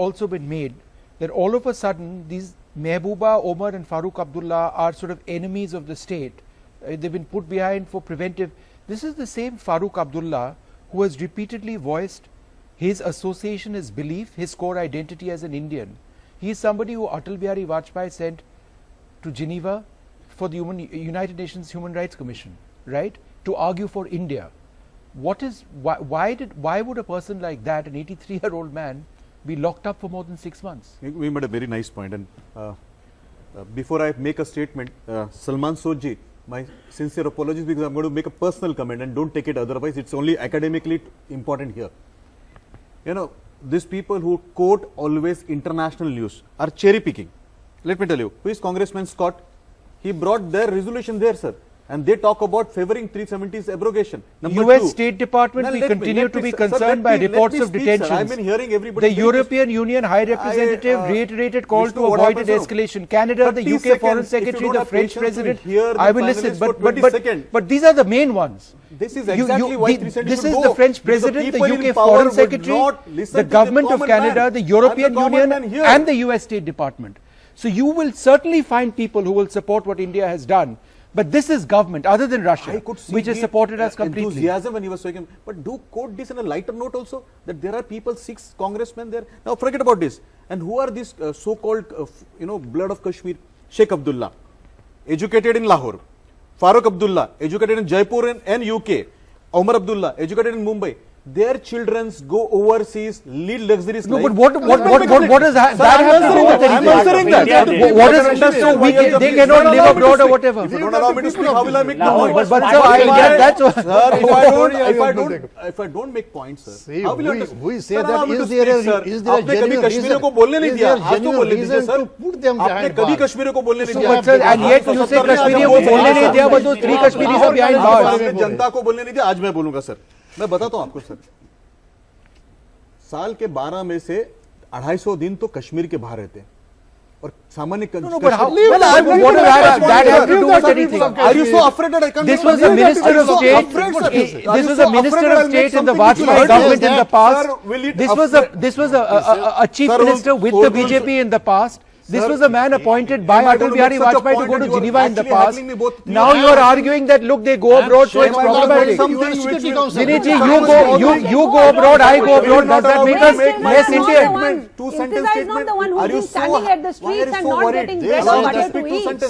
also been made that all of a sudden these Mehbooba, Omar and Farooq Abdullah are sort of enemies of the state. They've been put behind for preventive. This is the same Farooq Abdullah who has repeatedly voiced his association, his belief, his core identity as an Indian. He is somebody who Atal Bihari Vajpayee sent to Geneva for the United Nations Human Rights Commission, right, to argue for India. Why would a person like that, an 83-year-old man, be locked up for more than 6 months? We made a very nice point, and before I make a statement, Salman Soji, my sincere apologies, because I'm going to make a personal comment, and don't take it otherwise. It's only academically important here. You know, these people who quote always international news are cherry picking. Let me tell you, who is Congressman Scott? He brought their resolution there, sir. And they talk about favoring 370's abrogation. Number US State Department will continue to be concerned by reports of detentions. I've been hearing everybody. The European Union High Representative reiterated call to avoid escalation. Canada, the UK Foreign Secretary, the French President. I will listen, but these are the main ones. This is exactly why 370 this is the French President, the UK Foreign Secretary, the Government of Canada, the European Union and the US State Department. So you will certainly find people who will support what India has done. But this is government, other than Russia, which has supported us completely. Enthusiasm when he was talking, but do quote this in a lighter note also, that there are people, 6 congressmen there. Now forget about this. And who are these so-called, blood of Kashmir? Sheikh Abdullah, educated in Lahore. Farooq Abdullah, educated in Jaipur and UK. Omar Abdullah, educated in Mumbai. Their children go overseas, lead luxurious life. No, but what does that have to do with anything? I'm answering that. What is it so weak? They cannot live abroad or whatever. If you don't allow me to speak, how will I make no points? But sir, I get that. If I don't make points, sir, how will you understand? We say that is there a genuine reason? को बोलने नहीं दिया, आज तो बोलने दीजिए sir. आपने कभी कश्मीरियों को बोलने नहीं दिया. And yet you say कश्मीरियों को बोलने नहीं दिया, but those 3 Kashmiris are behind bars. जनता को बोलने नहीं दिया, आज मैं बोलूंगा सर. मैं बताता हूं आपको सर. साल के 12 में से 250 दिन तो कश्मीर के बाहर रहते हैं और सामान्य Are you so afraid that I can't? This was a minister of state. This was a minister of state in the Vajpayee government in the past. This was a chief minister with the BJP in the past. This was a man appointed by Atal Bihari Vajpayee to go to Geneva in the past. Now you are arguing that look, they go abroad, so it's problematic. Vinit ji, you go abroad, I go abroad. Does that make us less Indian? Iltija is not the one who's been standing at the streets and not getting bread or butter to eat.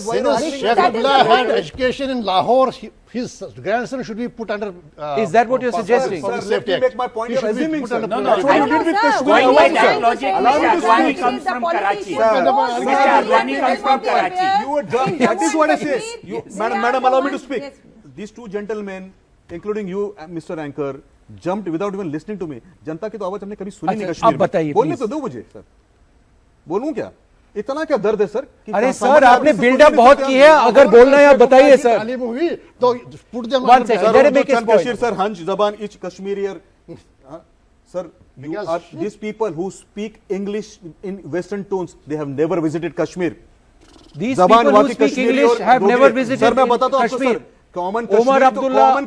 Sheikh Abdullah had education in Lahore. His grandson should be put under. Is that what you're suggesting? Sir, let me make my point. You're assuming, sir. No, going by that logic, Mr. Advani comes from Karachi. Mr. Advani comes from Karachi. You are dumb. That is what I say. Madam, allow me to speak. These 2 gentlemen, including you, Mr. Anchor, jumped without even listening to me. जनता की तो आवाज हमने कभी सुनी नहीं कश्मीर में. बोलने तो दो मुझे सर. बोलूं क्या? इतना क्या दर्द है सर? अरे सर, आपने बिल्डअप बहुत की है. अगर बोलना है आप बताइए सर. तो put them one second. Let me make a point. Sir, Hanj, Zaban, each Kashmiri. Sir, these people who speak English in Western tones, they have never visited Kashmir. These people who speak English have never visited Kashmir. Omar Abdullah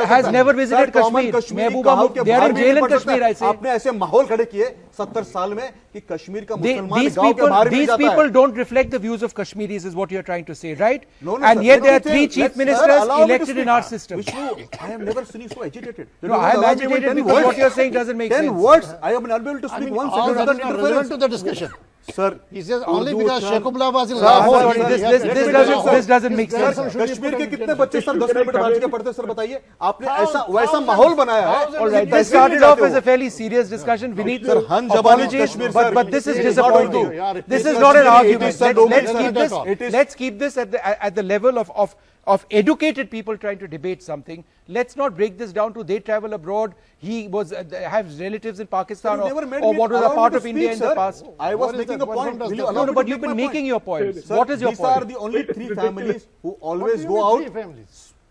has never visited Kashmir. Mehbooba, they are in jail in Kashmir, I say. आपने ऐसे माहौल खड़े किए 70 साल में कि कश्मीर का मुसलमान गांव के बाहर भी जाता है. These people don't reflect the views of Kashmiris, is what you are trying to say, right? And yet there are 3 chief ministers elected in our system. Vishnu, I have never seen you so agitated. No, I am agitated because what you are saying doesn't make sense. 10 words. I am unable to speak one sentence without interference to the discussion. Sir, he says only because Sheikh Abdullah was in Lahore. This doesn't make sense. Kashmir के कितने बच्चे sir 10 kilometre बाहर के पढ़ते sir बताइए. आपने ऐसा वैसा माहौल बनाया है. All right, this started off as a fairly serious discussion. Vinit, apologies, but this is disappointing. This is not an argument. Let's keep this at the level of educated people trying to debate something. Let's not break this down to they travel abroad. He has relatives in Pakistan or what was a part of India in the past. I was making a point. No, but you've been making your points. What is your point? These are the only 3 families who always go out.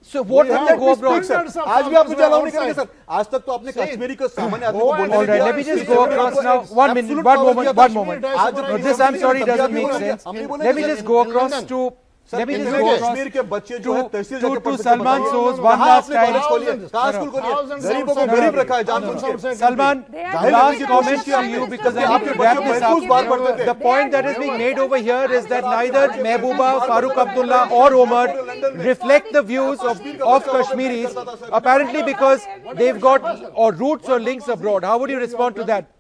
So what if they go abroad? आज भी आप मुझे allow नहीं करेंगे sir. आज तक तो आपने कश्मीरी को सामान्य आदमी को बोलने नहीं दिया. Let me just go across now. One moment. This I'm sorry doesn't make sense. Let me just go across to Let me just कितने go कश्मीर के बच्चे जो है तहसील जाके पढ़ सकते हैं? Salman Soz, one कहाँ last आपने time. कॉलेज खोली है? कहाँ स्कूल खोली है? गरीबों को गरीब रखा है जानबूझ के। Salman, जाहिर है last कि comment कोशिश from की you है। because I आपके need to wrap बच्चे this महफूज बात पढ़ते up. थे। The point that is being made over here is that neither Mehbooba, Farooq Abdullah or Omar reflect the views of Kashmiris, apparently because they've got or roots or links abroad. How would you respond to that?